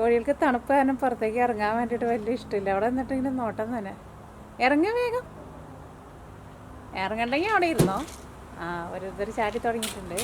കോഴികൾക്ക് തണുപ്പ് കാരണം പുറത്തേക്ക് ഇറങ്ങാൻ വേണ്ടിയിട്ട് വലിയ ഇഷ്ടമില്ല. അവിടെ നിന്നിട്ട് ഇങ്ങനെ നോട്ടം തന്നെ. ഇറങ്ങി വേഗം ഇറങ്ങണ്ടെങ്കിൽ അവിടെ ഇരുന്നോ. ഓരോരുത്തർ ചാടി തുടങ്ങിയിട്ടുണ്ട്.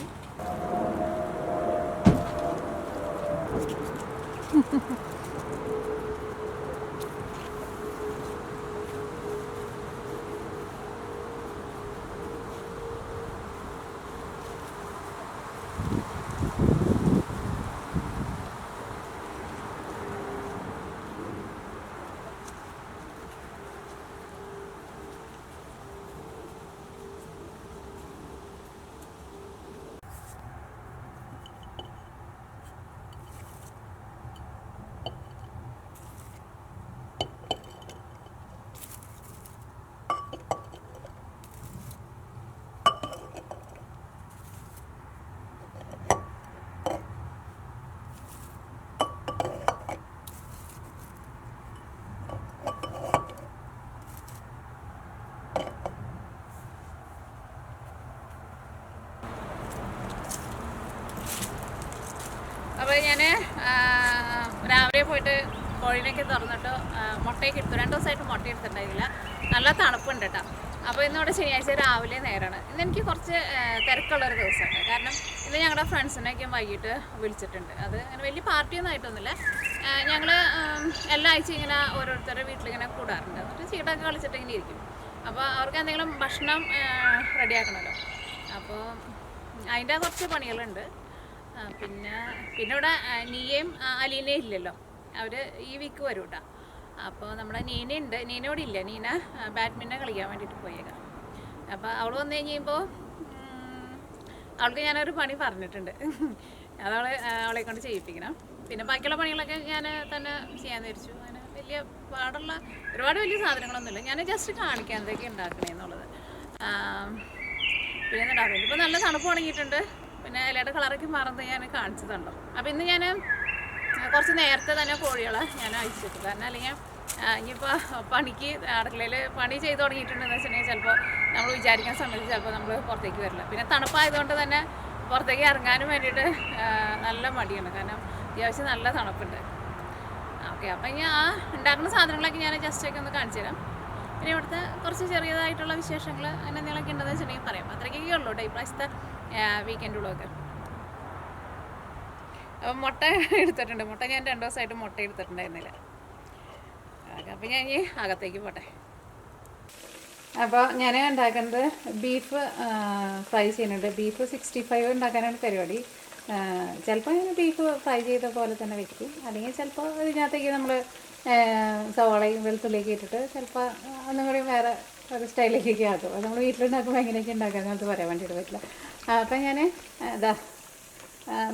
അപ്പോൾ ഞാൻ രാവിലെ പോയിട്ട് കോഴിനൊക്കെ തുറന്നിട്ട് മുട്ടയൊക്കെ എടുത്തു. 2 ദിവസമായിട്ട് മുട്ട എടുത്തിട്ടുണ്ടായില്ല. നല്ല തണുപ്പുണ്ട് കേട്ടോ. അപ്പോൾ ഇന്നിവിടെ ശനിയാഴ്ച രാവിലെ നേരമാണ്. ഇന്ന് എനിക്ക് കുറച്ച് തിരക്കുള്ളൊരു ദിവസമാണ്. കാരണം ഇന്ന് ഞങ്ങളുടെ ഫ്രണ്ട്സിനെയൊക്കെ വൈകിട്ട് വിളിച്ചിട്ടുണ്ട്. അത് അങ്ങനെ വലിയ പാർട്ടിയൊന്നും ആയിട്ടൊന്നുമില്ല. ഞങ്ങൾ എല്ലാ ആഴ്ച ഇങ്ങനെ ഓരോരുത്തരുടെ വീട്ടിലിങ്ങനെ കൂടാറുണ്ട്. എന്നിട്ട് ചീട്ടൊക്കെ കളിച്ചിട്ട് ഇങ്ങനെ ഇരിക്കും. അപ്പോൾ അവർക്ക് എന്തെങ്കിലും ഭക്ഷണം റെഡിയാക്കണമല്ലോ. അപ്പോൾ അതിൻ്റെ കുറച്ച് പണികളുണ്ട്. പിന്നെ ഇവിടെ നീയയും അലീനയും ഇല്ലല്ലോ. അവർ ഈ വീക്ക് വരും കേട്ടോ. അപ്പോൾ നമ്മുടെ നീനയുണ്ട്. നീനയോടെ ഇല്ല. നീന ബാഡ്മിൻ്റൺ കളിക്കാൻ വേണ്ടിയിട്ട് പോയേക്കാം. അപ്പോൾ അവൾ വന്നു കഴിയുമ്പോൾ അവൾക്ക് ഞാനൊരു പണി പറഞ്ഞിട്ടുണ്ട്. അവളെ കൊണ്ട് ചെയ്യിപ്പിക്കണം. പിന്നെ ബാക്കിയുള്ള പണികളൊക്കെ ഞാൻ തന്നെ ചെയ്യാമെന്ന് വിചാരിച്ചു. അങ്ങനെ വലിയ ഒരുപാട് വലിയ സാധനങ്ങളൊന്നുമില്ല. ഞാൻ ജസ്റ്റ് കാണിക്കാം എന്തൊക്കെ ഉണ്ടാക്കണേ എന്നുള്ളത്. പിന്നെ ഉണ്ടാക്കും. ഇപ്പോൾ നല്ല തണുപ്പ് തുടങ്ങിയിട്ടുണ്ട്. പിന്നെ ഇലയുടെ കളറൊക്കെ മറന്ന് ഞാൻ കാണിച്ചതുണ്ടോ. അപ്പോൾ ഇന്ന് ഞാൻ കുറച്ച് നേരത്തെ തന്നെ കോഴികളെ ഞാൻ അയച്ചിട്ടു. കാരണം അല്ലെങ്കിൽ ഇനിയിപ്പോൾ പണിക്ക് അടുക്കളയിൽ പണി ചെയ്ത് തുടങ്ങിയിട്ടുണ്ടെന്ന് വെച്ചിട്ടുണ്ടെങ്കിൽ ചിലപ്പോൾ നമ്മൾ വിചാരിക്കുന്ന സമയത്ത് ചിലപ്പോൾ നമ്മൾ പുറത്തേക്ക് വരില്ല. പിന്നെ തണുപ്പായതുകൊണ്ട് തന്നെ പുറത്തേക്ക് ഇറങ്ങാനും വേണ്ടിയിട്ട് നല്ല മടിയാണ്. കാരണം അത്യാവശ്യം നല്ല തണുപ്പുണ്ട്. ഓക്കെ, അപ്പോൾ ഇനി ഉണ്ടാക്കുന്ന സാധനങ്ങളൊക്കെ ഞാൻ ജസ്റ്റൊക്കെ ഒന്ന് കാണിച്ചു തരാം. പിന്നെ ഇവിടുത്തെ കുറച്ച് ചെറിയതായിട്ടുള്ള വിശേഷങ്ങൾ അങ്ങനെ എന്തെങ്കിലുമൊക്കെ ഉണ്ടെന്ന് വെച്ചിട്ടുണ്ടെങ്കിൽ പറയാം. അത്രയ്ക്കൊക്കെ ഉള്ളൂ കേട്ടോ ഈ പ്രാവശ്യത്തെ വീക്കെൻഡ് വ്ളോഗ്. അപ്പം മുട്ട എടുത്തിട്ടുണ്ട്. മുട്ട ഞാൻ 2 ദിവസമായിട്ട് മുട്ട എടുത്തിട്ടുണ്ടായിരുന്നില്ല. അപ്പം ഞാൻ ഇനി അകത്തേക്ക് പോട്ടെ. അപ്പോൾ ഞാൻ ഉണ്ടാക്കുന്നത് ബീഫ് ഫ്രൈ ചെയ്യുന്നുണ്ട്. ബീഫ് 65 ഉണ്ടാക്കാനാണ് പരിപാടി. ചിലപ്പോൾ ഞാൻ ബീഫ് ഫ്രൈ ചെയ്ത പോലെ തന്നെ വെക്കും. അല്ലെങ്കിൽ ചിലപ്പോൾ ഇതിനകത്തേക്ക് നമ്മൾ സവാളയും വെളുത്തുള്ളിയൊക്കെ ഇട്ടിട്ട് ചിലപ്പോൾ ഒന്നും കൂടി വേറെ ഒരു സ്റ്റൈലിലേക്കൊക്കെ ആക്കും. അത് നമ്മൾ വീട്ടിലുണ്ടാക്കുമ്പോൾ എങ്ങനെയൊക്കെ ഉണ്ടാക്കാമെന്നത് പറയാൻ വേണ്ടിയിട്ട് പറ്റില്ല. അപ്പം ഞാൻ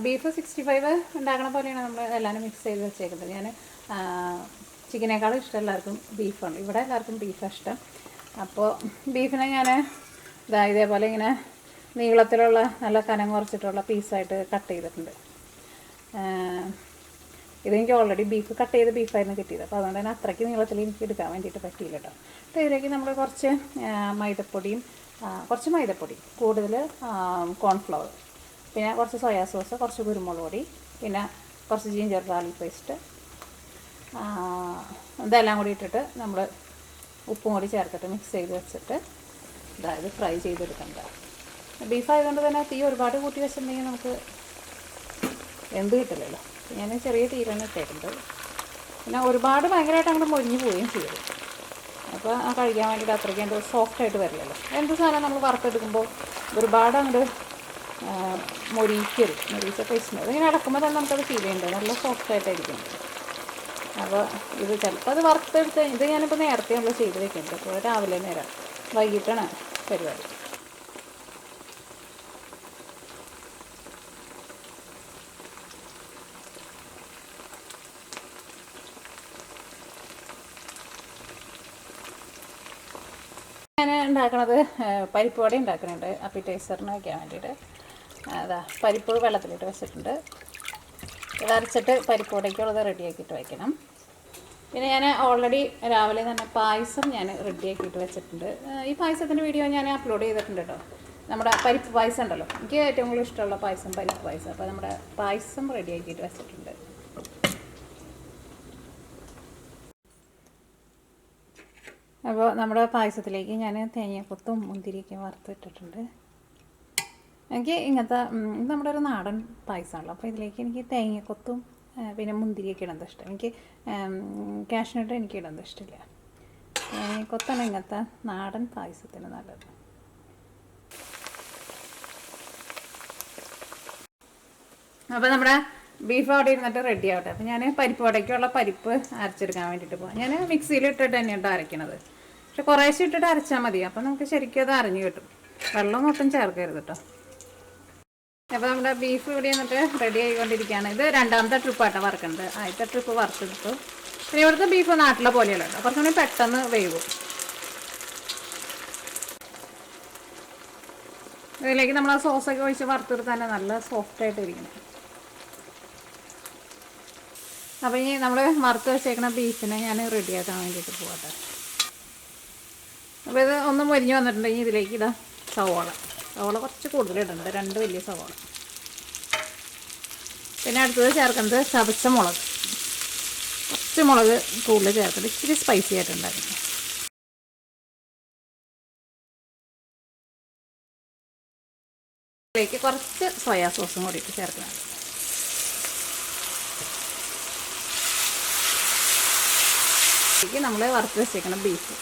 ബീഫ് 65 ഉണ്ടാക്കണ പോലെയാണ് നമ്മൾ എല്ലാവരും മിക്സ് ചെയ്ത് വെച്ചേക്കുന്നത്. ഞാൻ ചിക്കനേക്കാളും ഇഷ്ടം എല്ലാവർക്കും ബീഫാണ്. ഇവിടെ എല്ലാവർക്കും ബീഫാണ് ഇഷ്ടം. അപ്പോൾ ബീഫിനെ ഞാൻ ഇതേപോലെ ഇങ്ങനെ നീളത്തിലുള്ള നല്ല കനം കുറച്ചിട്ടുള്ള പീസായിട്ട് കട്ട് ചെയ്തിട്ടുണ്ട്. ഇതെനിക്ക് ഓൾറെഡി ബീഫ് കട്ട് ചെയ്ത് ബീഫായിരുന്നു കിട്ടിയത്. അപ്പോൾ അതുകൊണ്ട് തന്നെ അത്രയ്ക്ക് നീളത്തിൽ എനിക്ക് എടുക്കാൻ വേണ്ടിയിട്ട് പറ്റിയില്ല കേട്ടോ. അപ്പോൾ ഇതിലേക്ക് നമ്മൾ കുറച്ച് മൈദപ്പൊടിയും കൂടുതൽ കോൺഫ്ലവർ, പിന്നെ കുറച്ച് സോയാ സോസ്, കുറച്ച് കുരുമുളക് പൊടി, പിന്നെ കുറച്ച് ജിഞ്ചർ ഗാർലിക് പേസ്റ്റ്, ഇതെല്ലാം കൂടി ഇട്ടിട്ട് നമ്മൾ ഉപ്പും കൂടി ചേർത്തിട്ട് മിക്സ് ചെയ്ത് വെച്ചിട്ട് അതായത് ഫ്രൈ ചെയ്തെടുക്കണ്ട. ബീഫായതുകൊണ്ട് തന്നെ തീ ഒരുപാട് കൂട്ടി വെച്ചിട്ടുണ്ടെങ്കിൽ നമുക്ക് എന്ത് കിട്ടില്ലല്ലോ. ഞാൻ ചെറിയ തീരാണ് ഇട്ടേക്കുന്നത്. പിന്നെ ഒരുപാട് ഭയങ്കരമായിട്ട് അങ്ങോട്ട് മൊരിഞ്ഞ് പോവുകയും ചെയ്യും. അപ്പോൾ കഴിക്കാൻ വേണ്ടിയിട്ട് അത്രയ്ക്ക് എന്ത് സോഫ്റ്റായിട്ട് വരില്ലല്ലോ. എന്ത് സാധനം നമ്മൾ വറുത്തെടുക്കുമ്പോൾ ഒരുപാട് അങ്ങോട്ട് മൊരിച്ച ടേസ്റ്റ്. അതിങ്ങനെ അടക്കുമ്പോൾ തന്നെ നമുക്കത് ഫീൽ ചെയ്യുന്നുണ്ട്. നല്ല സോഫ്റ്റായിട്ടായിരിക്കും. അപ്പോൾ ഇത് ചിലപ്പോൾ അത് വറുത്തെടുത്ത് ഇത് ഞാനിപ്പോൾ നേരത്തെ നമ്മൾ ചെയ്ത് വെക്കുന്നുണ്ട്. അപ്പോൾ രാവിലെ നേരം വൈകിട്ടാണ് പരിപാടി. ഞാൻ ഉണ്ടാക്കണത് പരിപ്പ് വട ഉണ്ടാക്കുന്നുണ്ട് അപ്പിറ്റൈസറിന് വയ്ക്കാൻ വേണ്ടിയിട്ട്. പരിപ്പ് വെള്ളത്തിലിട്ട് വെച്ചിട്ടുണ്ട്. ഇത് അരച്ചിട്ട് പരിപ്പ് വടയ്ക്കുള്ളത് റെഡിയാക്കിയിട്ട് വയ്ക്കണം. പിന്നെ ഞാൻ ഓൾറെഡി രാവിലെ തന്നെ പായസം ഞാൻ റെഡിയാക്കിയിട്ട് വെച്ചിട്ടുണ്ട്. ഈ പായസത്തിൻ്റെ വീഡിയോ ഞാൻ അപ്ലോഡ് ചെയ്തിട്ടുണ്ട് കേട്ടോ. നമ്മുടെ പരിപ്പ് പായസം ഉണ്ടല്ലോ, എനിക്ക് ഏറ്റവും കൂടുതൽ ഇഷ്ടമുള്ള പായസം പരിപ്പ് പായസം. അപ്പോൾ നമ്മുടെ പായസം റെഡിയാക്കിയിട്ട് വെച്ചിട്ടുണ്ട്. അപ്പോൾ നമ്മുടെ പായസത്തിലേക്ക് ഞാൻ തേങ്ങക്കൊത്തും മുന്തിരിയൊക്കെ വറുത്തിട്ടിട്ടുണ്ട്. എനിക്ക് ഇങ്ങനത്തെ നമ്മുടെ ഒരു നാടൻ പായസമാണല്ലോ, അപ്പോൾ ഇതിലേക്ക് എനിക്ക് തേങ്ങക്കൊത്തും പിന്നെ മുന്തിരിയൊക്കെ ഇടുന്നത് ഇഷ്ടം. എനിക്ക് കാഷ്നട്ട് എനിക്ക് ഇടുന്നത് ഇഷ്ടമില്ല. തേങ്ങക്കൊത്താണ് ഇങ്ങനത്തെ നാടൻ പായസത്തിന് നല്ലത്. അപ്പോൾ നമ്മുടെ ബീഫ് അവിടെ ഇരുന്നിട്ട് റെഡി ആവട്ടെ. അപ്പോൾ ഞാൻ പരിപ്പ് വടയ്ക്കുള്ള പരിപ്പ് അരച്ചെടുക്കാൻ വേണ്ടിയിട്ട് പോകാം. ഞാൻ മിക്സിയിൽ ഇട്ടിട്ട് തന്നെയാണ് അരയ്ക്കണത്. പക്ഷെ കുറേശ്ശെ ഇട്ടിട്ട് അരച്ചാൽ മതി, അപ്പോൾ നമുക്ക് ശരിക്കും അത് അരഞ്ഞു കിട്ടും. വെള്ളം ഒട്ടും ചേർക്കരുത് കേട്ടോ. അപ്പോൾ നമ്മുടെ ബീഫ് ഇവിടെ നിന്നിട്ട് റെഡി ആയിക്കൊണ്ടിരിക്കുകയാണ്. ഇത് രണ്ടാമത്തെ ട്രിപ്പായിട്ടാണ് വറുക്കുന്നത്. ആദ്യത്തെ ട്രിപ്പ് വറുത്തെടുത്തു. പിന്നെ ഇവിടുത്തെ ബീഫ് നാട്ടിലെ പോലെയല്ല കേട്ടോ, കുറച്ചുകൂടി പെട്ടെന്ന് വേവും. ഇതിലേക്ക് നമ്മൾ ആ സോസൊക്കെ ഒഴിച്ച് വറുത്തെടുത്ത് തന്നെ നല്ല സോഫ്റ്റായിട്ട് ഇരിക്കണം. അപ്പോൾ ഇനി നമ്മൾ വറുത്ത് വെച്ചേക്കുന്ന ബീഫിനെ ഞാൻ റെഡിയാക്കാൻ വേണ്ടിയിട്ട് പോകട്ടെ. അപ്പോൾ ഇത് ഒന്ന് മൊരിഞ്ഞ് വന്നിട്ടുണ്ടെങ്കിൽ ഇതിലേക്ക് ഇടാം സവോള കുറച്ച് കൂടുതൽ ഇടുന്നുണ്ട്, 2 വലിയ സവോള. പിന്നെ അടുത്തത് ചേർക്കുന്നത് ചതച്ച മുളക്, കുറച്ച് മുളക് കൂടുതൽ ചേർക്കുന്നത്, ഇച്ചിരി സ്പൈസി ആയിട്ടുണ്ടായിരുന്നു. ഇതിലേക്ക് കുറച്ച് സോയാ സോസും കൂടിയിട്ട് ചേർക്കണം. ഇതിലേക്ക് നമ്മൾ വറുത്ത് വെച്ചേക്കണം ബീഫ്.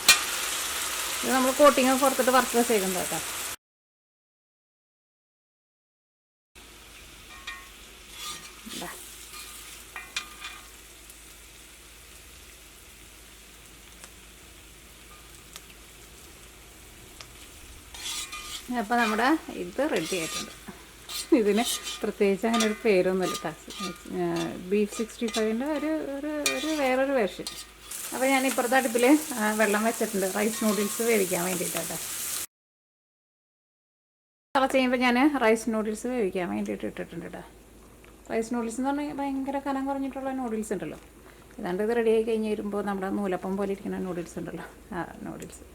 ഇത് നമ്മൾ കോട്ടിങ് പുറത്തിട്ട് വറുത്ത് വെച്ചേക്കുന്നത് കേട്ടോ. അപ്പോൾ നമ്മുടെ ഇത് റെഡി ആയിട്ടുണ്ട്. ഇതിന് പ്രത്യേകിച്ച് അങ്ങനെ ഒരു പേരൊന്നുമില്ല. ബീഫ് 65ൻ്റെ ഒരു വേറൊരു വേർഷൻ. അപ്പോൾ ഞാൻ ഇപ്പുറത്തെ അടുപ്പിൽ വെള്ളം വെച്ചിട്ടുണ്ട് റൈസ് നൂഡിൽസ് വേവിക്കാൻ വേണ്ടിയിട്ടാണ്. തിളച്ച് കഴിയുമ്പോൾ ഞാൻ റൈസ് നൂഡിൽസ് വേവിക്കാൻ വേണ്ടിയിട്ട് ഇട്ടിട്ടുണ്ട് കേട്ടോ. റൈസ് നൂഡിൽസ് എന്ന് പറഞ്ഞാൽ ഭയങ്കര കനം കുറഞ്ഞിട്ടുള്ള നൂഡിൽസ് ഉണ്ടല്ലോ. ഏതാണ്ട് ഇത് റെഡി ആയി കഴിഞ്ഞ് വരുമ്പോൾ നമ്മുടെ നൂലപ്പം പോലെ ഇരിക്കുന്ന നൂഡിൽസ് ഉണ്ടല്ലോ, ആ നൂഡിൽസ്.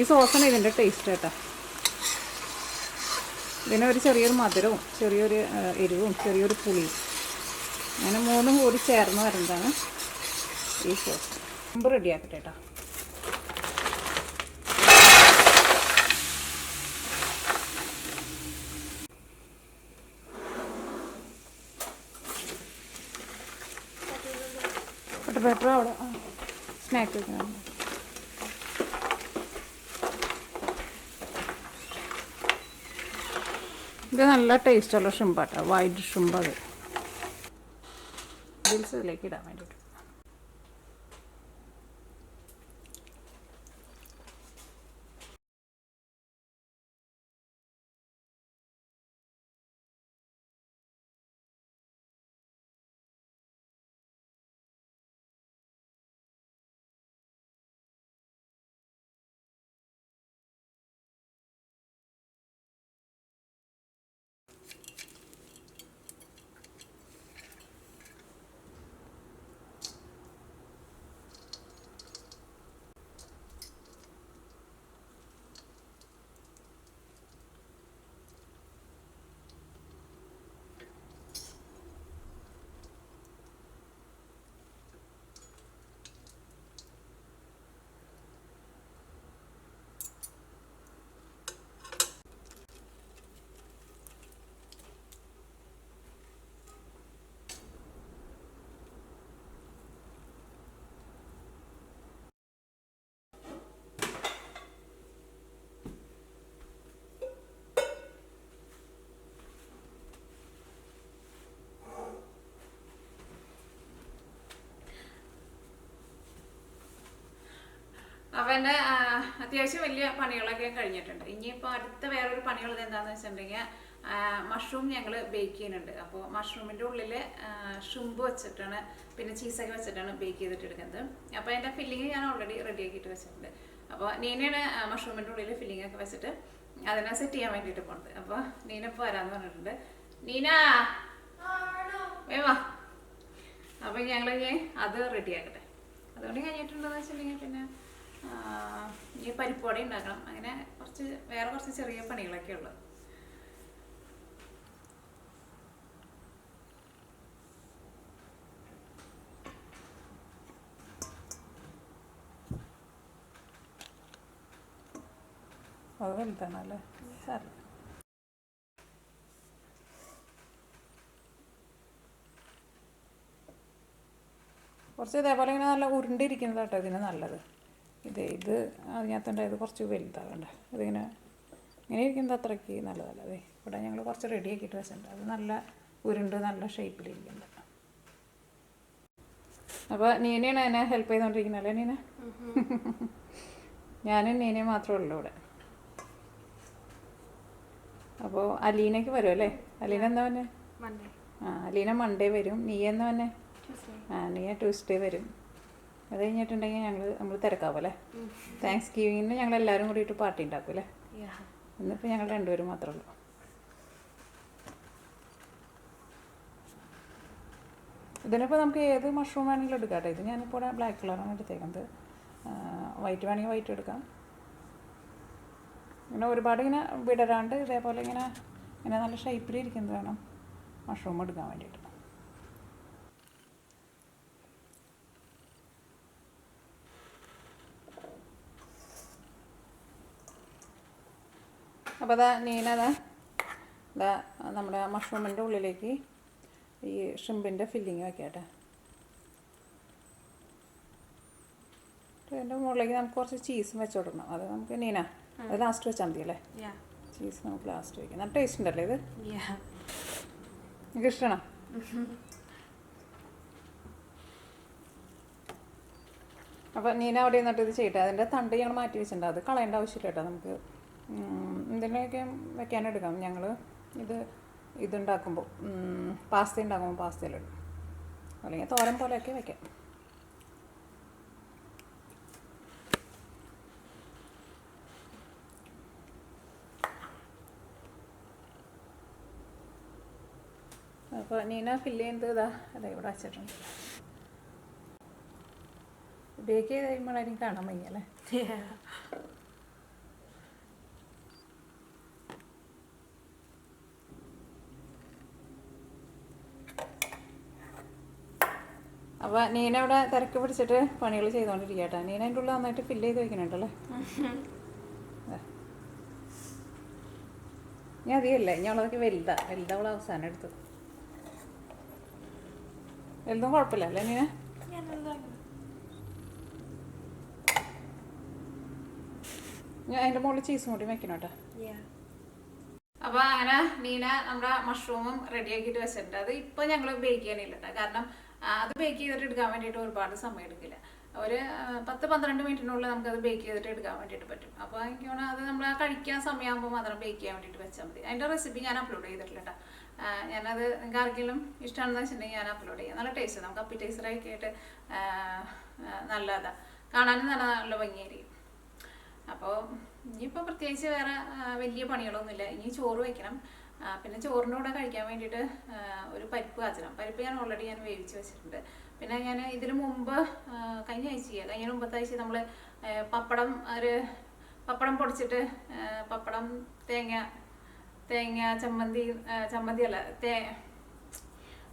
ഈ സോസാണ് ഇതിൻ്റെ ടേസ്റ്റ് കേട്ടോ. ഇതിന് ഒരു ചെറിയൊരു മധുരവും ചെറിയൊരു എരിവും ചെറിയൊരു പുളിയും, അങ്ങനെ 3 കൂടി ചേർന്ന് വരുന്നതാണ് ഈ സോസ്. മുമ്പ് റെഡിയാക്കട്ടെ കേട്ടോ. ബട്ടർ അവിടെ സ്നാക്ക് വെക്കണം. ഇത് നല്ല ടേസ്റ്റുള്ള ഷ്രിമ്പാട്ടോ, വൈറ്റ് ഷ്രിമ്പ്. അത് ഇതിലേക്ക് ഇടാൻ വേണ്ടിയിട്ട്. അപ്പോൾ എൻ്റെ അത്യാവശ്യം വലിയ പണികളൊക്കെ കഴിഞ്ഞിട്ടുണ്ട്. ഇനിയിപ്പോൾ അടുത്ത വേറൊരു പണിയുള്ളത് എന്താണെന്ന് വെച്ചിട്ടുണ്ടെങ്കിൽ മഷ്റൂം ഞങ്ങൾ ബേക്ക് ചെയ്യുന്നുണ്ട്. അപ്പോൾ മഷ്റൂമിൻ്റെ ഉള്ളിൽ ഷ്രിമ്പ് വെച്ചിട്ടാണ് പിന്നെ ചീസൊക്കെ വെച്ചിട്ടാണ് ബേക്ക് ചെയ്തിട്ട് എടുക്കുന്നത്. അപ്പോൾ എൻ്റെ ഫില്ലിങ് ഞാൻ ഓൾറെഡി റെഡി ആക്കിയിട്ട് വെച്ചിട്ടുണ്ട്. അപ്പോൾ നീനയാണ് മഷ്റൂമിൻ്റെ ഉള്ളിൽ ഫില്ലിങ് ഒക്കെ വെച്ചിട്ട് അതിനെ സെറ്റ് ചെയ്യാൻ വേണ്ടിയിട്ട് പോകുന്നത്. അപ്പോൾ നീന ഇപ്പോൾ വരാമെന്ന് പറഞ്ഞിട്ടുണ്ട്. നീന വേവാ. അപ്പോൾ ഞങ്ങൾ അത് റെഡി ആക്കട്ടെ. അതുകൊണ്ട് കഴിഞ്ഞിട്ടുണ്ടെന്ന് വെച്ചിട്ടുണ്ടെങ്കിൽ പിന്നെ ഈ പരിപ്പോടെ ഉണ്ടാക്കണം. അങ്ങനെ വേറെ കുറച്ച് ചെറിയ പണികളൊക്കെ ഉള്ളത്. അത് വലുതാണല്ലേ സാർ. കുറച്ച് ഇതേപോലെ ഇങ്ങനെ നല്ല ഉരുണ്ടിരിക്കുന്നത് കേട്ടോ ഇതിന് നല്ലത്. ഇത് അതിനകത്തുണ്ടായത് കുറച്ച് വലുതാകണ്ട. ഇതിങ്ങനെ ഇങ്ങനെ ഇരിക്കുന്നത് അത്രയ്ക്ക് നല്ലതല്ല. അതെ ഇവിടെ ഞങ്ങൾ കുറച്ച് റെഡി ആക്കിയിട്ട് വെച്ചിട്ടുണ്ട്. അത് നല്ല ഉരുണ്ട് നല്ല ഷേപ്പിലിരിക്കുന്നുണ്ട്. അപ്പോൾ നീനയാണ് എന്നെ ഹെൽപ്പ് ചെയ്തുകൊണ്ടിരിക്കുന്നത് അല്ലേ നീന? ഞാനും നീനയും മാത്രമേ ഉള്ളൂ ഇവിടെ. അപ്പോൾ അലീനയ്ക്ക് വരും അല്ലേ? അലീന എന്താ പറഞ്ഞേ? അലീന മൺഡേ വരും. നീ എന്നാ പറഞ്ഞേ? നീ ട്യൂസ്ഡേ വരും. അത് കഴിഞ്ഞിട്ടുണ്ടെങ്കിൽ നമ്മൾ തിരക്കാവും അല്ലേ? താങ്ക്സ് ഗിവിങ്ങിന് ഞങ്ങൾ എല്ലാവരും കൂടിയിട്ട് പാർട്ടി ഉണ്ടാക്കും അല്ലേ? ഇന്നിപ്പോൾ ഞങ്ങൾ രണ്ടുപേരും മാത്രമേ ഉള്ളൂ. ഇതിനിപ്പോൾ നമുക്ക് ഏത് മഷ്റൂം വേണമെങ്കിലും എടുക്കാം കേട്ടോ. ഇത് ഞാനിപ്പോൾ ബ്ലാക്ക് കളറാണ് എടുത്തേക്കുന്നത്. വൈറ്റ് വേണമെങ്കിൽ വൈറ്റ് എടുക്കാം. ഇങ്ങനെ ഒരുപാട് ഇങ്ങനെ വിടരാണ്ട് ഇതേപോലെ ഇങ്ങനെ നല്ല ഷേപ്പിലിരിക്കുന്നത് വേണം മഷ്റൂം എടുക്കാൻ വേണ്ടിയിട്ട്. അപ്പോൾ നീനതാ നമ്മുടെ മഷ്റൂമിൻ്റെ ഉള്ളിലേക്ക് ഈ ഷ്രിമ്പിൻ്റെ ഫില്ലിങ് വയ്ക്കാട്ടെ. അതിൻ്റെ മുകളിലേക്ക് നമുക്ക് കുറച്ച് ചീസും വെച്ച് കൊടുക്കണം. അത് നമുക്ക് നീന അത് ലാസ്റ്റ് വെച്ചാൽ മതി അല്ലേ? ചീസ് നമുക്ക് ലാസ്റ്റ് വയ്ക്കാം. നല്ല ടേസ്റ്റ് ഉണ്ടല്ലേ ഇത്? എനിക്ക് ഇഷ്ടമാണോ? അപ്പോൾ നീന അവിടെ നിന്നിട്ട് ഇത് ചെയ്യട്ടെ. അതിൻ്റെ തണ്ട് ഞങ്ങൾ മാറ്റി വെച്ചിട്ടുണ്ട്. അത് കളയേണ്ട ആവശ്യമില്ല കേട്ടോ. നമുക്ക് എന്തിനൊക്കെ വെക്കാനെടുക്കാം. ഞങ്ങൾ ഇതുണ്ടാക്കുമ്പോൾ പാസ്ത ഉണ്ടാക്കുമ്പോൾ പാസ്തയിലിടും, അല്ലെങ്കിൽ തോരൻ പോലെയൊക്കെ വെക്കാം. അപ്പോൾ നീന ഫില്ല് ചെയ്യുന്നത് അതെ ഇവിടെ വച്ചിട്ടുണ്ട്. ബേക്ക് ചെയ്ത് കഴിയുമ്പോഴായിരിക്കും കാണാൻ വയ്യ അല്ലേ? അപ്പോൾ നീന ഇവിടെ തിരക്ക് പിടിച്ചിട്ട് പണികൾ ചെയ്തുകൊണ്ടിരിക്കുക കേട്ടോ. നീന അതിൻ്റെ ഉള്ളിൽ നന്നായിട്ട് ഫില്ല് ചെയ്ത് വയ്ക്കുന്നുണ്ടല്ലേ? ഞാൻ അധികമല്ലേ ഇനി ഉള്ളതൊക്കെ വലുതാവളെ അവസാനം എടുത്തു. വലുതും കുഴപ്പമില്ല അല്ലേ നീന? ഞാൻ അതിൻ്റെ മുകളിൽ ചീസും കൂടി വെക്കണം കേട്ടോ. അപ്പോൾ അങ്ങനെ നീന നമ്മുടെ മഷ്റൂമും റെഡിയാക്കിയിട്ട് വെച്ചിട്ടുണ്ട്. അത് ഇപ്പോൾ ഞങ്ങൾ ബേക്ക് ചെയ്യാനില്ല കേട്ടോ. കാരണം അത് ബേക്ക് ചെയ്തിട്ട് എടുക്കാൻ വേണ്ടിയിട്ട് ഒരുപാട് സമയം എടുക്കില്ല. ഒരു 10-12 മിനിറ്റിനുള്ളിൽ നമുക്കത് ബേക്ക് ചെയ്തിട്ട് എടുക്കാൻ വേണ്ടിയിട്ട് പറ്റും. അപ്പോൾ എനിക്ക് തോന്നുന്നു അത് നമ്മൾ കഴിക്കാൻ സമയമാകുമ്പോൾ മാത്രം ബേക്ക് ചെയ്യാൻ വേണ്ടിയിട്ട് വെച്ചാൽ മതി. അതിൻ്റെ റെസിപ്പി ഞാൻ അപ്ലോഡ് ചെയ്തിട്ടില്ല കേട്ടോ. ഞാനത് നിങ്ങൾക്ക് ആർക്കെങ്കിലും ഇഷ്ടമാണെന്ന് വെച്ചിട്ടുണ്ടെങ്കിൽ ഞാൻ അപ്ലോഡ് ചെയ്യാം. നല്ല ടേസ്റ്റ്, നമുക്ക് അപ്പിറ്റൈസറൊക്കെ ആയിട്ട് നല്ലതാണ്, കാണാനും നല്ല ഭംഗിയായിരിക്കും. അപ്പോൾ ഇനിയിപ്പോൾ പ്രത്യേകിച്ച് വേറെ വലിയ പണികളൊന്നുമില്ല. ഇനി ചോറ് വയ്ക്കണം. പിന്നെ ചോറിൻ്റെ കൂടെ കഴിക്കാൻ വേണ്ടിയിട്ട് ഒരു പരിപ്പ് കാച്ചണം. പരിപ്പ് ഞാൻ ഓൾറെഡി വേവിച്ച് വെച്ചിട്ടുണ്ട്. പിന്നെ ഞാൻ ഇതിന് മുമ്പ് കഴിഞ്ഞ മുമ്പത്തെ ആഴ്ച നമ്മൾ പപ്പടം പൊടിച്ചിട്ട് പപ്പടം തേങ്ങ ചമ്മന്തി അല്ല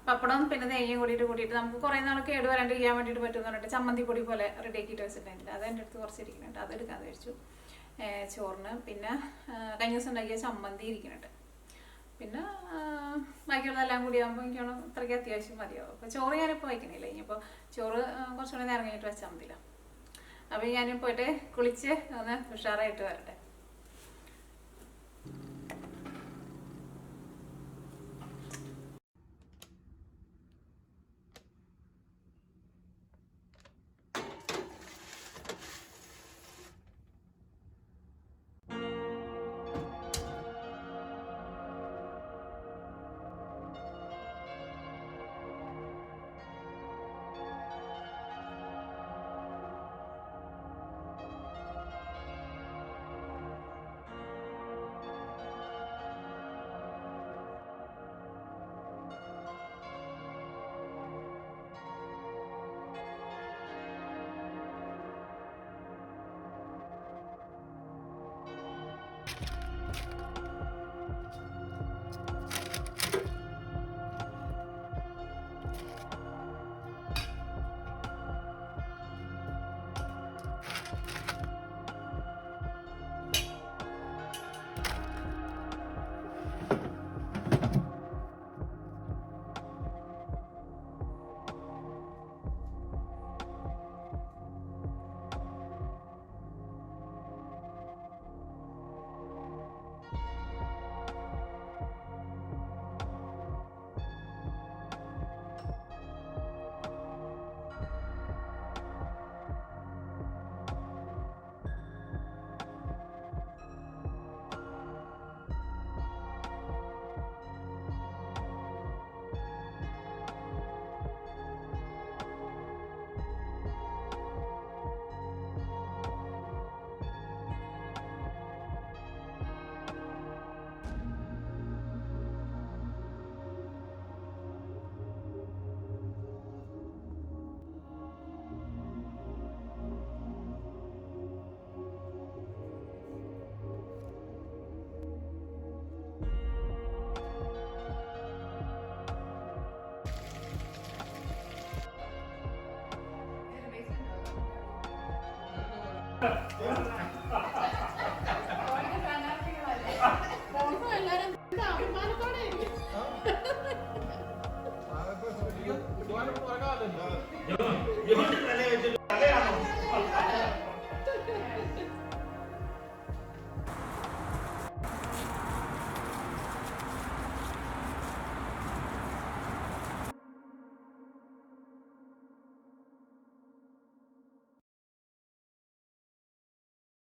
പപ്പടം പിന്നെ തേങ്ങയും കൂട്ടിയിട്ട് നമുക്ക് കുറേ നാൾ കേട് വരാണ്ടിരിക്കാൻ വേണ്ടിയിട്ട് പറ്റുമെന്ന് പറഞ്ഞിട്ട് ചമ്മന്തി പൊടി പോലെ റെഡിയാക്കിയിട്ട് വെച്ചിട്ടുണ്ടെങ്കിൽ അത് എൻ്റെ അടുത്ത് കുറച്ചിരിക്കുന്നുണ്ട്. അത് എടുക്കാതെ വെച്ചു ചോറിന്. പിന്നെ കഴിഞ്ഞ ദിവസം ഉണ്ടാക്കിയ ചമ്മന്തി ഇരിക്കുന്നുണ്ട്. പിന്നെ ബാക്കിയുള്ളതെല്ലാം കൂടി ആകുമ്പോൾ എനിക്കാണ് ഇത്രയ്ക്ക് അത്യാവശ്യം മതിയാവും. അപ്പോൾ ചോറ് ഞാനിപ്പോൾ വയ്ക്കണില്ല. ഇനിയിപ്പോൾ ചോറ് കുറച്ചുകൂടെ നേരം കഴിഞ്ഞിട്ട് വെച്ചാൽ മതിയല്ലോ. അപ്പോൾ ഞാൻ പോയിട്ട് കുളിച്ച് ഒന്ന് ഉഷാറായിട്ട് വരട്ടെ. ആ